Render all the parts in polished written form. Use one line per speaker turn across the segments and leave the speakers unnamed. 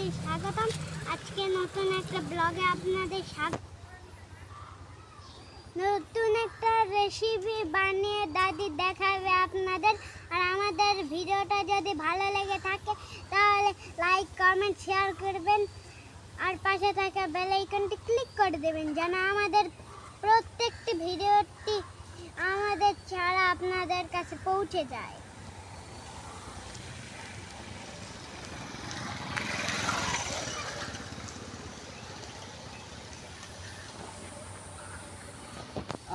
আপনাদের স্বাগতম। আজকে নতুন একটা ব্লগে আপনাদের নতুন একটা রেসিপি বানিয়ে দাদি দেখাবে আপনাদের। আর আমাদের ভিডিওটা যদি ভালো লেগে থাকে তাহলে লাইক কমেন্ট শেয়ার করবেন আর পাশে থাকা বেল আইকনটি ক্লিক করে দেবেন যেন আমাদের প্রত্যেকটি ভিডিওটি আমাদের ছাড়া আপনাদের কাছে পৌঁছে যায়।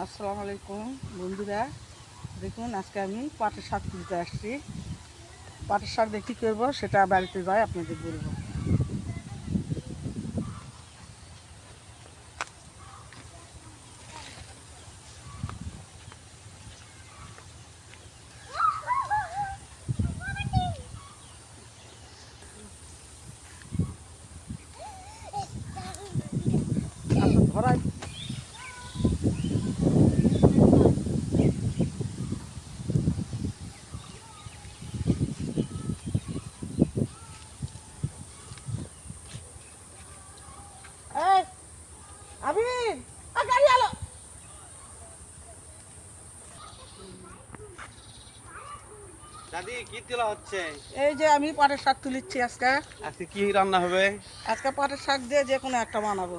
আসসালামু আলাইকুম বন্ধুরা, দেখুন আজকে আমি পাটের শাক তুলতে আসছি। পাটের শাক দিয়ে কী করবো সেটা বাড়িতে যাই আপনাদের বলবো। ধরাই
দাদি কি তোলা হচ্ছে?
এই যে আমি পাটের শাক তুলিচ্ছি আজকে।
আজকে কি রান্না হবে?
আজকে পাটের শাক দিয়ে যে কোনো একটা বানাবো।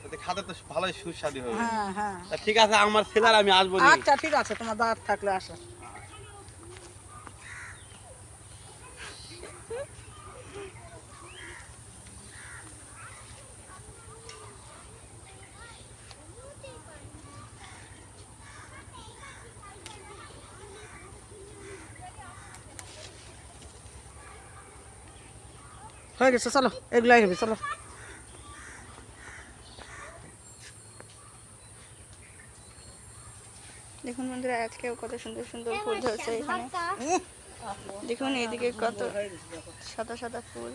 তাতে খাতে তো ভালোই সুস্বাদু হবে।
হ্যাঁ হ্যাঁ,
তা ঠিক আছে, আমার ছেলের আমি আসবো নি।
আচ্ছা ঠিক আছে, তোমার দাওয়াত থাকলে আসো। হয়ে গেছে, চলো এগুলাই হবে, চলো।
দেখুন বন্ধুরা, আজকেও কত সুন্দর সুন্দর ফুল ধরছে এখানে। দেখুন এইদিকে কত সাদা সাদা ফুল।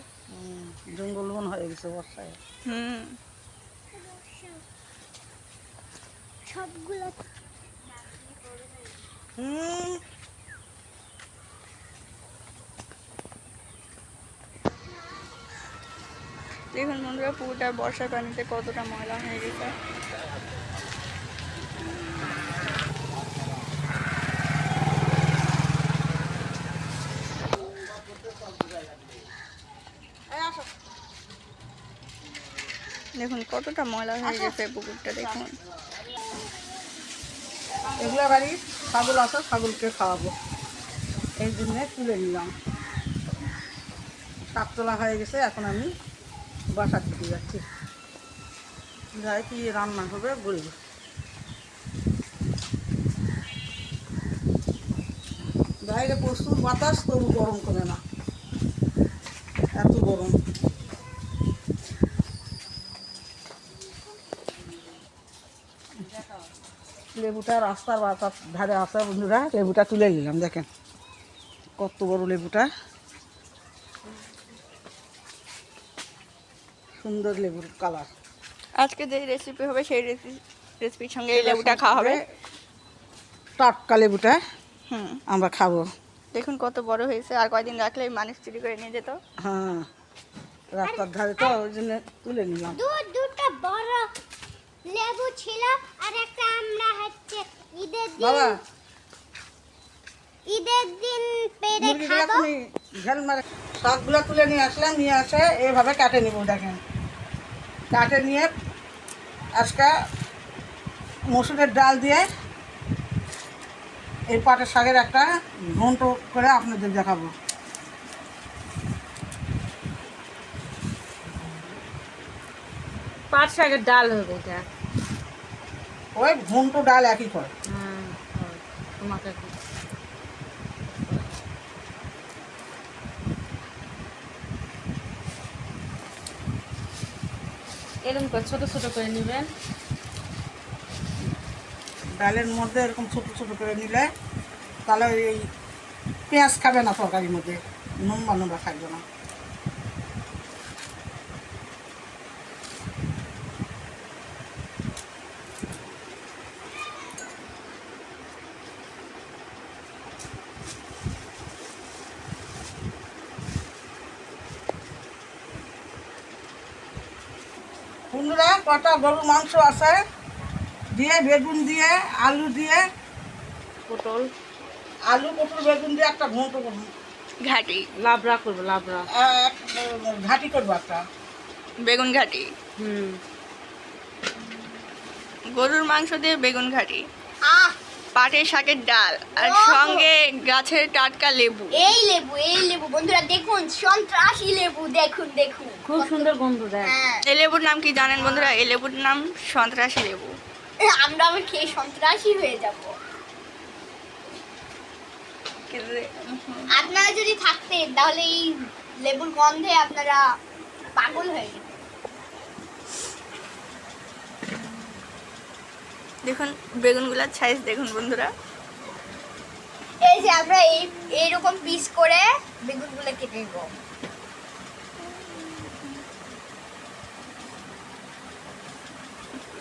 জঙ্গল বন হয়ে গেছে বর্ষায়।
সবগুলো
দেখুন বন্ধুরা, পুরোটা বর্ষার পানিতে কতটা ময়লা হয়ে গেছে। দেখুন কতটা ময়লা হয়ে গেছে পুকুরটা। দেখুন
এগুলো বাড়ি ছাগল আছে, ছাগলকে খাওয়াবো এই জন্য তুলে নিলাম। শাক তোলা হয়ে গেছে, এখন আমি বাসা দিতে যাচ্ছি। যাই কি রান্না হবে বলবো। বাইরে প্রচুর বাতাস, তবু গরম করে না, এত গরম। লেবুটা রাস্তার ধারে আসা বন্ধুরা, লেবুটা তুলে নিলাম। দেখেন কত বড় লেবুটা, সুন্দর লেবুর কালার।
আজকে যে রেসিপি হবে সেই রেসিপির সঙ্গে এই লেবুটা খাওয়া হবে।
টাটকা লেবুটা আমরা খাবো।
দেখুন কত বড় হয়েছে, আর কয়দিন রাখলে মানুষ চুরি করে নিয়ে যেত।
হ্যাঁ, রাস্তার ধারে তো ওই জন্য তুলে নিলাম।
দুটো বড় লেবু ছিল আর একটা আমরা হচ্ছে ঈদের দিন পেড়ে খাবো।
ঝাল মারে শাকগুলো তুলে নিয়ে আসলাম, নিয়ে আসে এইভাবে কাটে নিব। দেখেন কাটে নিয়ে আজকে মসুরের ডাল দিয়ে এই পাটের শাকের একটা ঘন্ট করে আপনাদের দেখাবো।
পাট শাকের ডাল হবে এটা।
ওই ঘন্ট ডাল একই করে।
তোমাকে এরকম করে ছোট ছোট করে নেবেন।
ডালের মধ্যে এরকম ছোট ছোট করে নিলে তাহলে এই পেঁয়াজ খাবে না তরকারির মধ্যে, নম্বা নম্বা খাইবে না। বন্ধুরা কটা গরুর মাংস আছে দিয়ে বেগুন দিয়ে আলু দিয়ে
পটল
আলু পটল বেগুন দিয়ে একটা ঘন্ট করবো
ঘাটি,
লাবড়া করবো লাবড়া।
ঘাটি করবো একটা।
বেগুন ঘাটি,
হুম।
গরুর মাংস দিয়ে বেগুন ঘাটি,
আহ
পাটের শাকের ডাল আর সঙ্গে গাছের টাটকা লেবু।
এই লেবু বন্ধুরা দেখুন, সন্ত্রাসী লেবু, দেখুন দেখুন।
খুব সুন্দর গন্ধ দেয়।
হ্যাঁ,
এই লেবুর নাম কি জানেন বন্ধুরা? এই লেবুর নাম সন্ত্রাসী লেবু।
আমরা আবার খেয়ে সন্ত্রাসী হয়ে যাব। আপনারা যদি থাকতেন তাহলে এই লেবুর গন্ধে আপনারা পাগল হয়ে যেতেন।
দেখুন বেগুনগুলোর সাইজ দেখুন বন্ধুরা।
এই যে আমরা এইরকম পিস করে বেগুনগুলো কেটে নেব।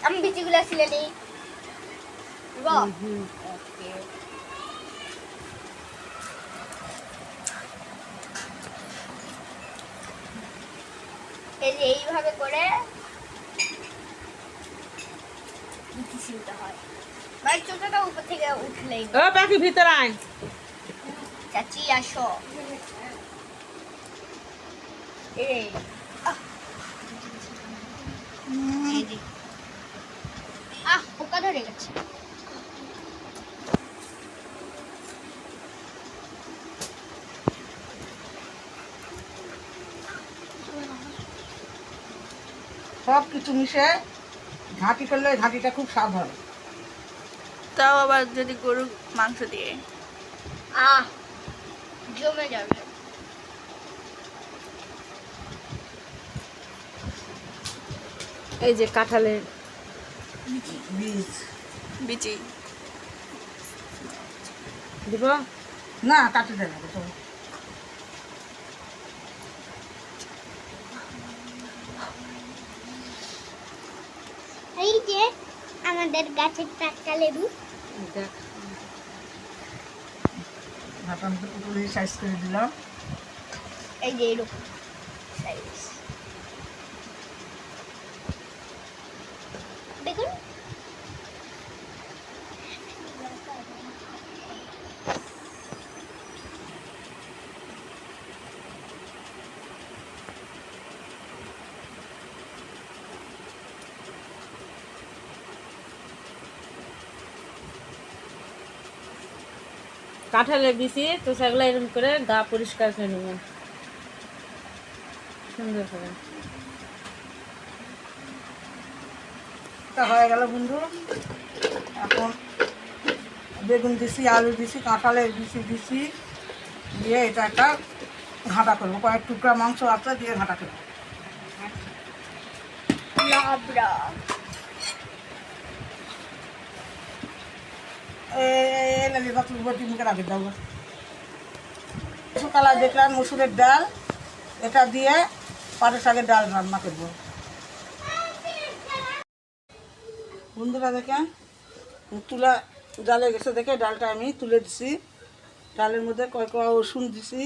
আমি বিচিগুলো ছিলে নেই। ওকে, এই যে এইভাবে করে বিচি ছিলতে হয়, মানে ছোটটা উপর থেকে উঠলেই
ও পাখি ভিতরে আয়।
চাচি আসো। এই এই যে। পোকা ধরে গেছে।
সব কিছু মিশে ঘাঁটি করলে ঘাঁটিটা খুব স্বাদ হয়।
তাও আবার যদি গরুর মাংস দিয়ে।
জমে যাবে।
এই যে কাঁঠালের
বীজ
বিচি
দিব।
না কাটি দেবে তো।
এই যে আমাদের গাছের টাটকা লেবু।
দেখ
ঢাকার মধ্যে পুরো সাইজ করে দিলাম।
এই যে এরকম সাইজ দেখুন।
কাঁঠালের বিচি তো সেগুলো এরকম করে গা পরিষ্কার করে নেবেন সুন্দর করে।
এটা হয়ে গেল বন্ধু। এখন বেগুন দিছি, আলু দিছি, কাঁঠালের বিচি দিছি, দিয়ে এটা একটা ঘাঁটা করবো। কয়েক টুকরা মাংস আছে দিয়ে ঘাঁটা করবো।
লাবড়া।
সকালে দেখলাম মসুরের ডাল, এটা দিয়ে পাটের শাকের ডাল রান্না করবো। বন্ধুরা দেখেন তুলা জালে গেছে দেখে ডালটা আমি তুলে দিছি। ডালের মধ্যে কয় কোয়া রসুন দিছি,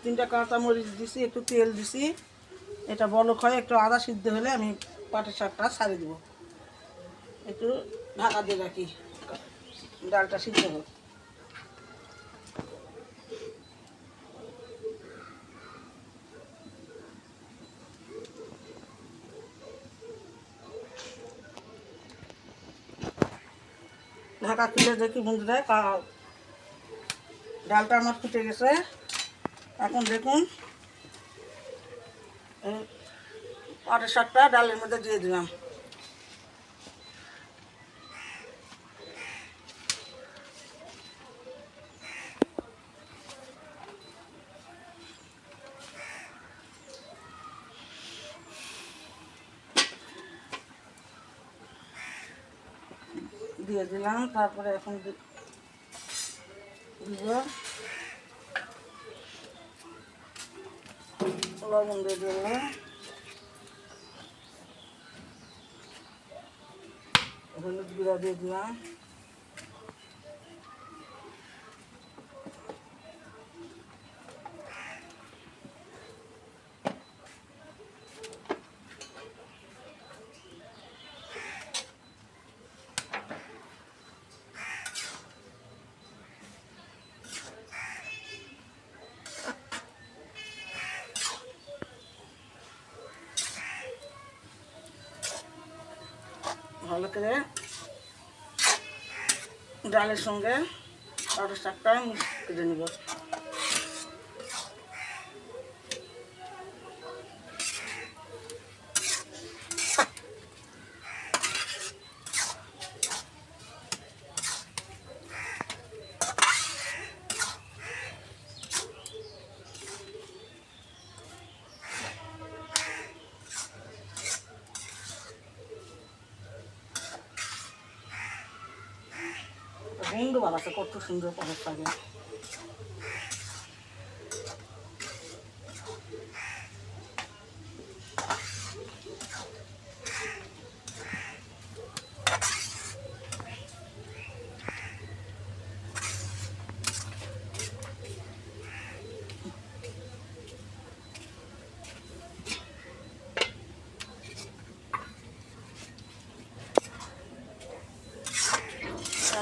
3টা কাঁচামরিচ দিছি, একটু তেল দিছি। এটা বলক হয় একটু আদা সিদ্ধ হলে আমি পাটের শাকটা ছাড়িয়ে দেবো। একটু ঢাকা দিয়ে রাখি ডালটা সিদ্ধ হোক। ঢাকা খুলে দেখি বন্ধুরা ডালটা আমার ফুটে গেছে। এখন দেখুন পাটের শাকটা ডালের মধ্যে দিয়ে দিলাম। দিয়ে দিলাম, তারপরে এখন দিব লবণ দিয়ে দিলাম, হলুদ গুঁড়া দিয়ে দিলাম, ভালো করে ডালের সঙ্গে পাটের শাকটা মিক্স করে নেব। গন্ধ বার আছে, কত সুন্দর পাটের শাকে।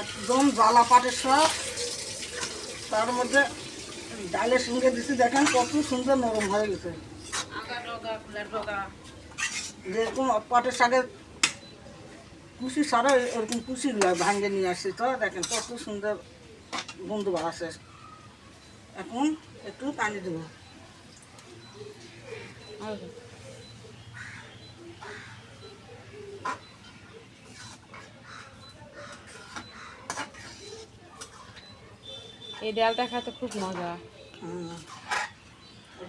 একদম জ্বালা পাটের শাক, তার মধ্যে ডালের সঙ্গে দিচ্ছি, দেখেন কত সুন্দর নরম হয়ে গেছে। যেরকম পাটের শাকের কুচি সারা এরকম কুচিগুলো ভাঙে নিয়ে আসছি, তো দেখেন কত সুন্দর গন্ধ বার আছে। এখন একটু পানি দেবো।
এই ডালটা খেতে খুব মজা।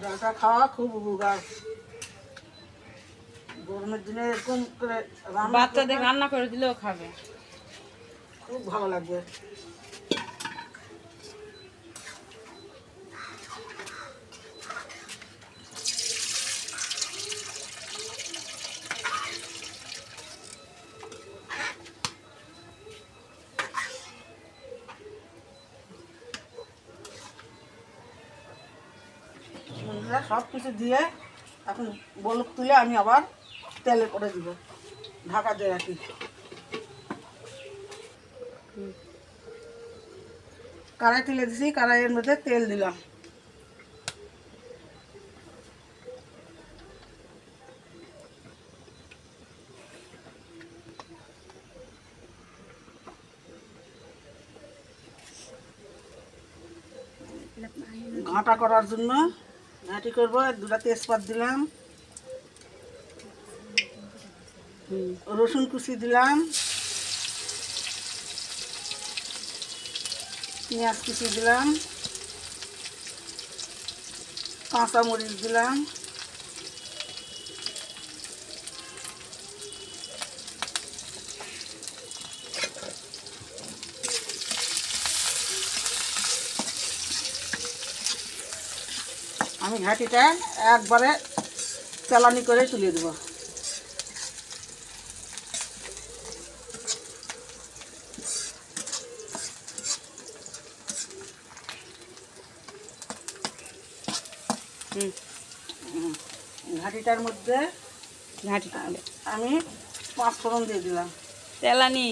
ডালটা খাওয়া খুব উপকার। গরমের দিনে এরকম করে
বাচ্চাদের রান্না করে দিলেও খাবে।
খুব ভালো লাগবে। সব কিছু দিয়ে এখন বলক তুলে আমি আবার তেলে করে দিব, ঢাকা দিয়ে রাখি। কড়াই তুলে দিছি, কড়াইয়ের মধ্যে তেল দিলাম। ঘাঁটা করার জন্য ঘাঁটি করবো, দুটা তেজপাত দিলাম, রসুন কুচি দিলাম, পেঁয়াজ কুচি দিলাম, কাঁচা মরিচ দিলাম, আমি ঘাঁটিটা একবারে চালানি করে তুলে দেবো। ঘাঁটিটার মধ্যে আমি 5 ফোড়ন দিয়ে দিলাম।
তেলানি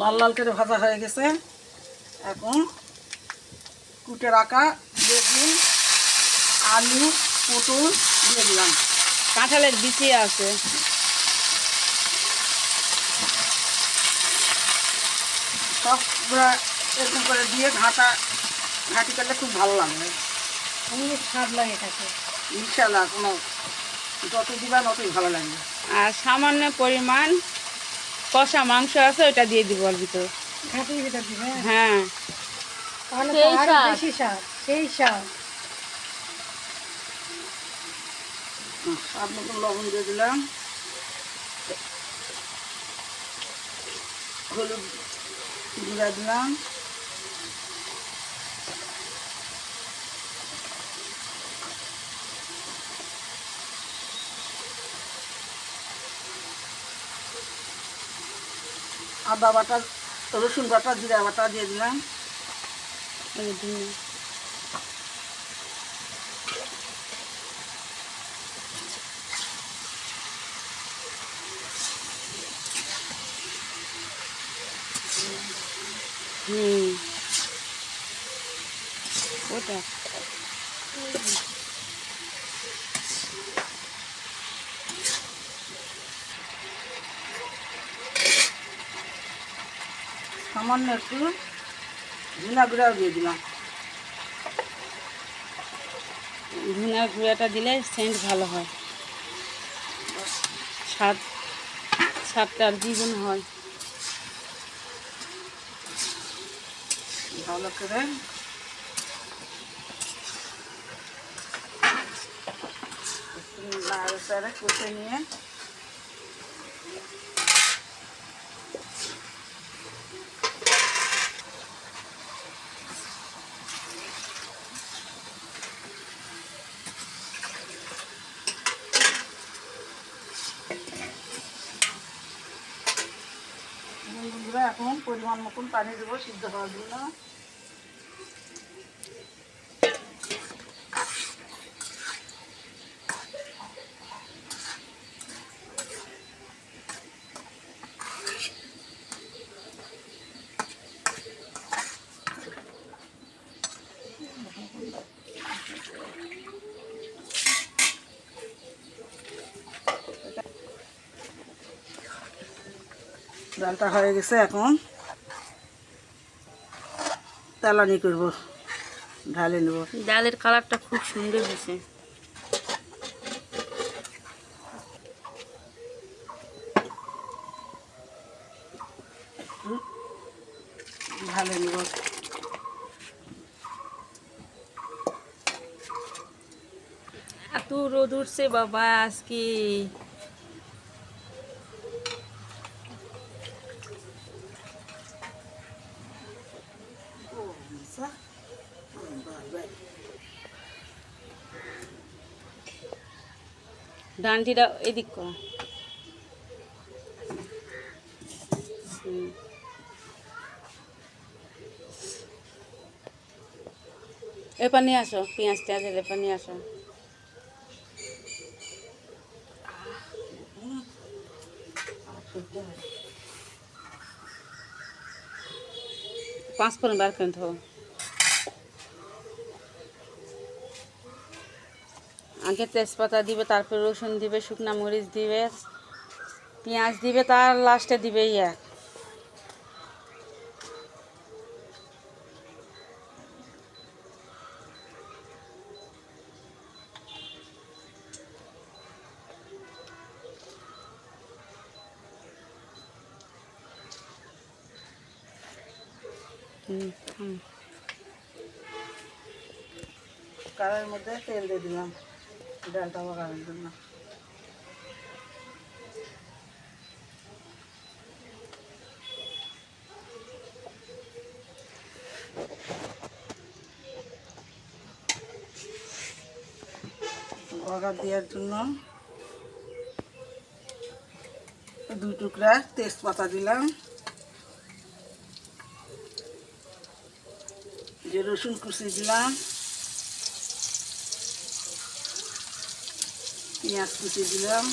লাল লাল করে ভাজা হয়ে গেছে। এখন কুটে রাখা বেগুন, আলু, পটল দিয়ে দিলাম।
কাঁঠালের বিচি আছে।
সবগুলা এরকম করে দিয়ে ঘাঁটি করলে খুব ভালো লাগবে,
অনেক স্বাদ লাগে খেতে।
ইনশাল্লাহ কোনো যত দিবা ততই ভালো লাগবে।
আর সামান্য পরিমাণ কষা মাংস আছে, ওটা দিয়ে দিব ওর ভিতর।
ঘাঁটির ভিতর দিবে,
হ্যাঁ,
তাহলে
সেই
তো আরো
স্বাদ।
বেশি স্বাদ, সেই স্বাদ। স্বাদ মতন লবণ দিয়ে দিলাম, হলুদ গুঁড়া দিলাম, আদা বাটা, রসুন বাটা, জিরা বাটা দিয়ে দিলাম।
হুম ওটা
সামান্য একটু ধনা গুঁড়াও দিয়ে দিলাম।
ধনিয়া গুঁড়াটা দিলে সেন্ট ভালো হয়, স্বাদ স্বাদটা আর দ্বিগুণ হয়।
ভালো করে নাড়ে চাড়ে কষে নিয়ে বন্ধুরা এখন পরিমাণ মতন পানি দেবো সিদ্ধ হওয়ার জন্য। ডালটা হয়ে গেছে, এখন তেলানি করব, ঢালে নেব।
ডালের কালারটা খুব সুন্দর হয়েছে।
ঢালে নেব।
এত রোদ উঠছে বাবা আজকে। ডান্ডিটা এদিক কর। এরপর নিয়ে আসো পেঁয়াজ টেঁয়াজ, এরপর নিয়ে আসো। পাঁচ ফোড়ন বার করে দেবো। আগে তেজপাতা দিবে, তারপর রসুন দিবে, শুকনো মরিচ দিবে, পেঁয়াজ দিবে, তার লাস্টে দিবে ইয়া
কড়াইয়ের মধ্যে তেল দিয়ে দিলাম ডালটা বাগানোর জন্য। বঘার দেওয়ার জন্য 2 টুকরা তেজপাতা দিলাম, যে রসুন কুচি দিলাম, পেঁয়াজ কুচি দিলাম,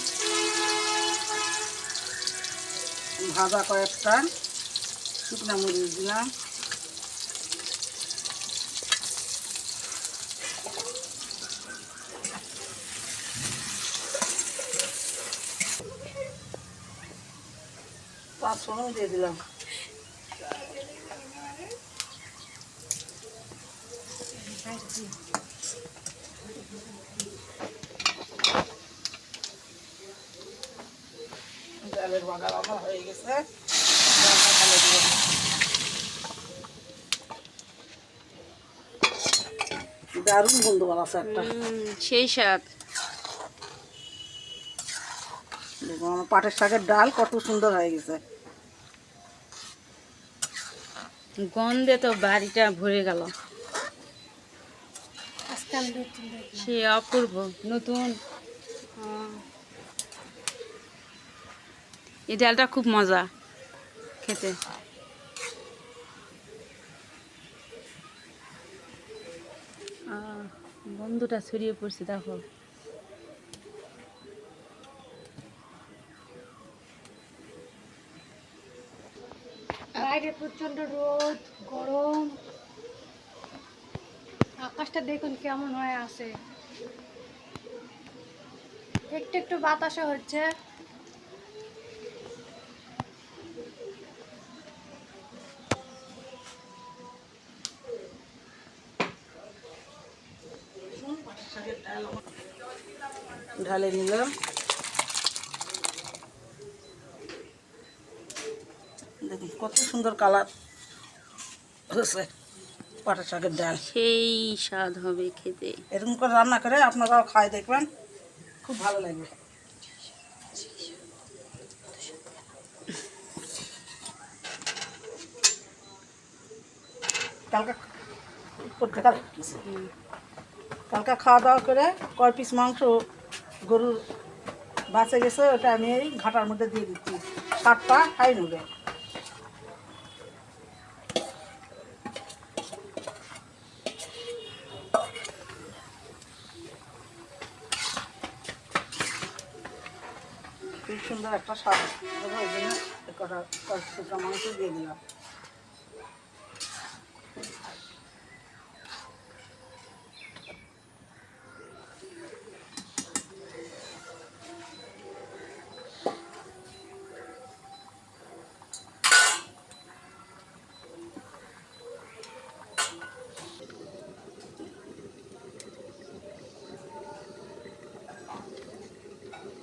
ভাজা কয়েকটা শুকনো মরিচ দিলাম, পাঁচ ফোড়ন দিয়ে দিলাম। ডালের বাগার আমার হয়ে গেছে, দারুণ গন্ধ আছে একটা।
সেই স্বাদ।
দেখুন আমার পাটের শাকের ডাল কত সুন্দর হয়ে গেছে।
গন্ধে তো বাড়িটা ভরে গেল। সে অপূর্ব নতুন। এই ডালটা খুব মজা খেতে। গন্ধটা ছড়িয়ে পড়ছে দেখো।
বাইরে প্রচন্ড রোদ গরম, আকাশটা দেখুন কেমন হয়ে আছে, একটু একটু বাতাসও হচ্ছে।
ঢালে নিলাম। দেখুন কত সুন্দর কালার হয়েছে পাটের শাকের ডাল।
সেই স্বাদ হবে খেতে।
এরকম করে রান্না করে আপনারাও খাই দেখবেন, খুব ভালো লাগবে। কালকে খাওয়া দাওয়া করে কয় পিস মাংস গরুর বাঁচে গেছে, ওটা আমি এই ঘাটার মধ্যে দিয়ে দিচ্ছি, 7টা খাই নেবে। খুব সুন্দর একটা স্বাদ দেবো, ওই জন্য কটা কয়েক টুকরা মাংস দিয়ে দিলাম।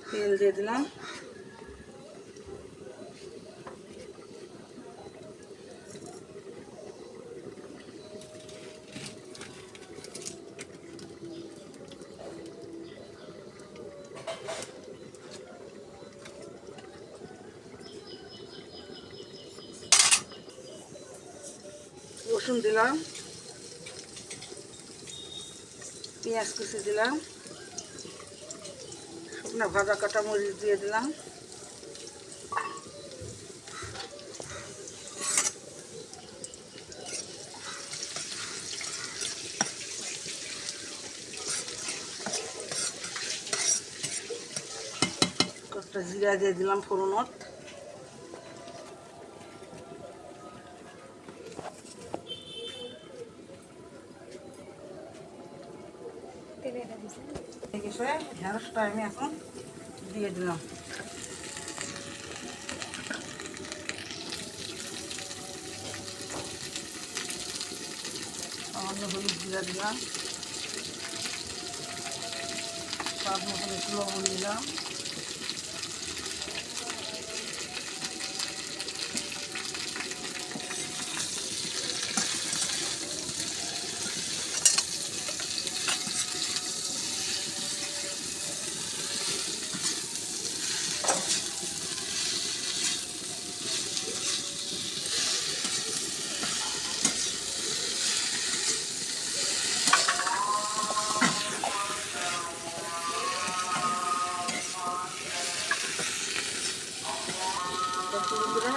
তেল দিয়ে দিলাম। রসুন দিলাম, পেঁয়াজ কুচি দিলাম, শুকনো ভাজা কাটা মরিচ দিয়ে দিলাম, কতটা জিরা দিয়ে দিলাম ফোড়নত, ঢেঁড়সটা আমি এখন দিয়ে দিলাম। সামান্য হলুদ জিরা দিলাম, স্বাদ মতন একটু লবণ দিলাম,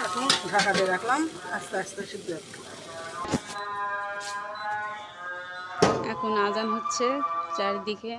এখন ঢাকা দিয়ে রাখলাম, আস্তে আস্তে সিদ্ধ হবে।
এখন আজান হচ্ছে চারিদিকে।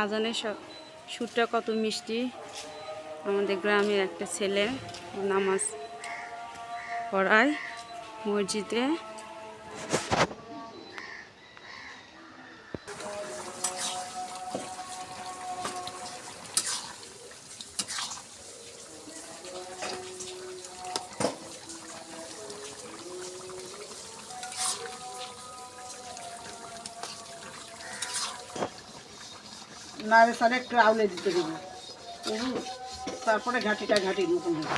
আজানের সুরটা কত মিষ্টি। আমাদের গ্রামের একটা ছেলে নামাজ পড়ায় মসজিদে।
নাড়ে সারে একটু আউলে দিতে দেবো, তারপরে ঘাটিটা ঘাটি নতুন হবে।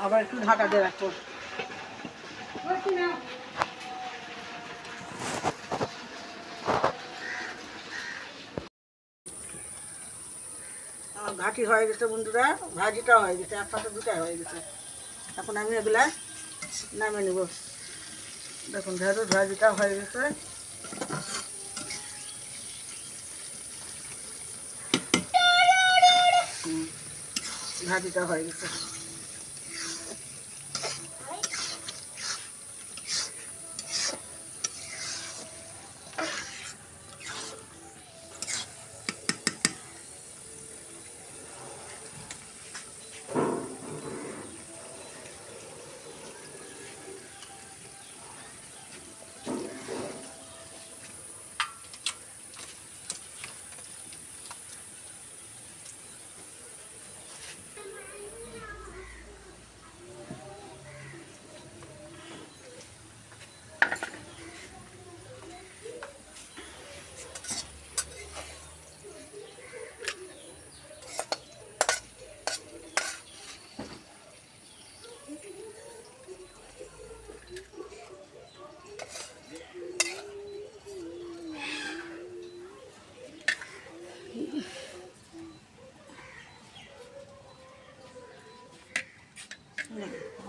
আবার একটু ঢাকা দিয়ে রাখবো। আমার ঘাটি হয়ে গেছে বন্ধুরা, ভাজিটা হয়ে গেছে, একসাথে দুটাই হয়ে গেছে। এখন আমি এগুলা নামে নেব। দেখুন ঢেঁড়স ভাজিটা হয়ে গেছে। ভাজিটা হয়ে গেছে।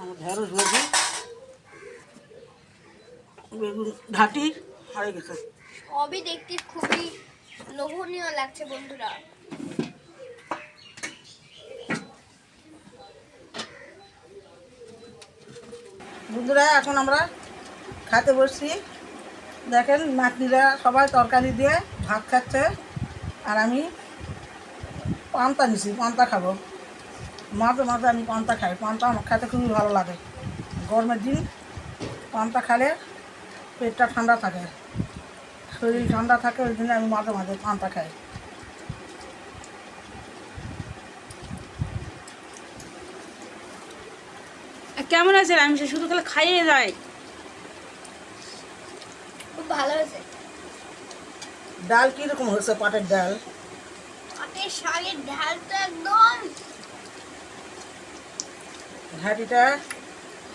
আমার ঢেঁড়স ভাজি বেগুন ঘাটি হয়ে গেছে।
সবই দেখতে খুবই লোভনীয় লাগছে বন্ধুরা।
বন্ধুরা এখন আমরা খেতে বসছি। দেখেন নাতনিরা সবাই তরকারি দিয়ে ভাত খাচ্ছে, আর আমি পান্তা নিছি, পান্তা খাবো। মাঝে মাঝে আমি পান্তা খাই, পান্তা আমার খেতে খুবই ভালো লাগে। গরমের দিন পান্তা খেলে পেটটা ঠান্ডা থাকে, শরীর ঠান্ডা থাকে, ওই জন্য আমি মাঝে মাঝে পান্তা খাই।
কেমন আছে আমি শুধু খালি খাইয়ে যায়।
খুব ভালো হয়েছে।
ডাল কীরকম হয়েছে? পাটের ডাল,
পাটের শাকের ঢাল তো একদম
ঘাটিটা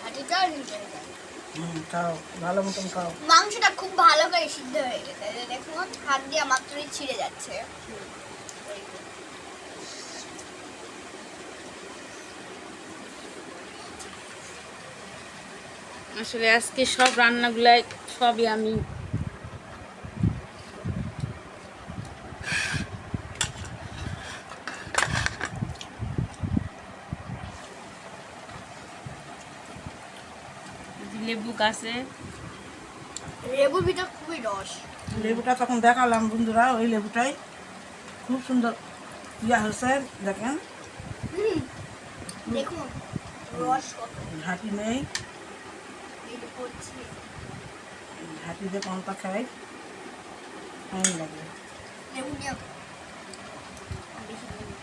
হাঁটিটা
খাও, ভালো মতন খাও।
মাংসটা খুব ভালো করে সিদ্ধ হয়ে গেছে, এই যে দেখুন হাত দিয়ে মাত্রই ছিঁড়ে যাচ্ছে।
আসলে আজকে সব রান্নাগুলাই সবই আমি লেবু গাছে
লেবুর ভিতর খুবই রস।
লেবুটা তখন দেখালাম বন্ধুরা, ওই লেবুটাই খুব সুন্দর ইয়া হয়েছে। দেখেন
দেখুন রস কত
ঘাটি নেই,
এই যে পড়ছে।
ঘাটি দিয়ে পান্তা খাই, ভালো লাগে।
লেবু নিয়ে বেশি লেবু।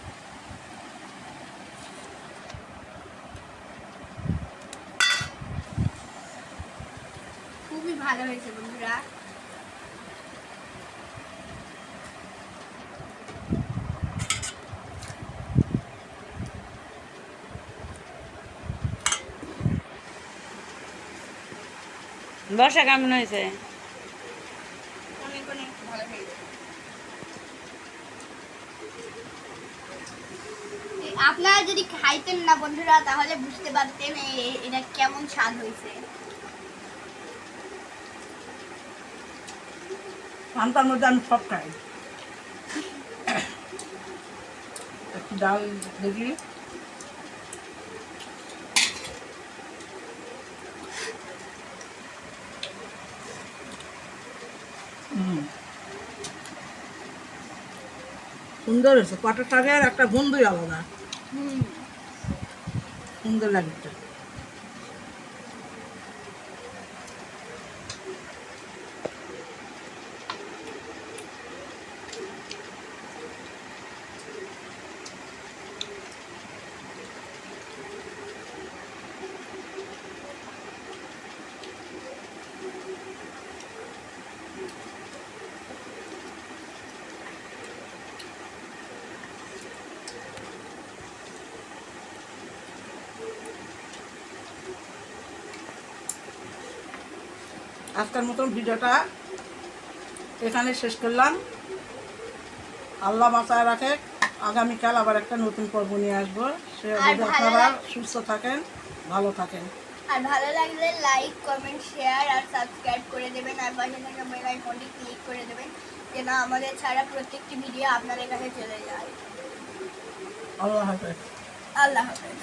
খুবই ভালো হয়েছে বন্ধুরা।
বর্ষা কেমন হয়েছে?
অনেক অনেক ভালো হয়েছে। আপনারা যদি খাইতেন না বন্ধুরা তাহলে বুঝতে পারতেন এটা কেমন স্বাদ হয়েছে।
পান্তার মধ্যে আমি সব খাই। একটু ডাল দেখি, সুন্দর হয়েছে। পাটের শাকের একটা গন্ধই আলাদা, সুন্দর লাগছে। আজকের মতন ভিডিওটা এখানে শেষ করলাম। আল্লাহ বাঁচায় রাখে, আগামীকাল আবার একটা নতুন পর্ব নিয়ে আসবো। সে অবধি আপনারা সুস্থ থাকেন, ভালো থাকেন।
আর ভালো লাগলে লাইক কমেন্ট শেয়ার আর সাবস্ক্রাইব করে দেবেন, আর পাশে থাকা বেল আইকনটি ক্লিক করে দেবেন যেন আমাদের ছাড়া প্রত্যেকটি ভিডিও আপনাদের কাছে চলে যায়।
আল্লাহ হাফেজ।
আল্লাহ হাফেজ।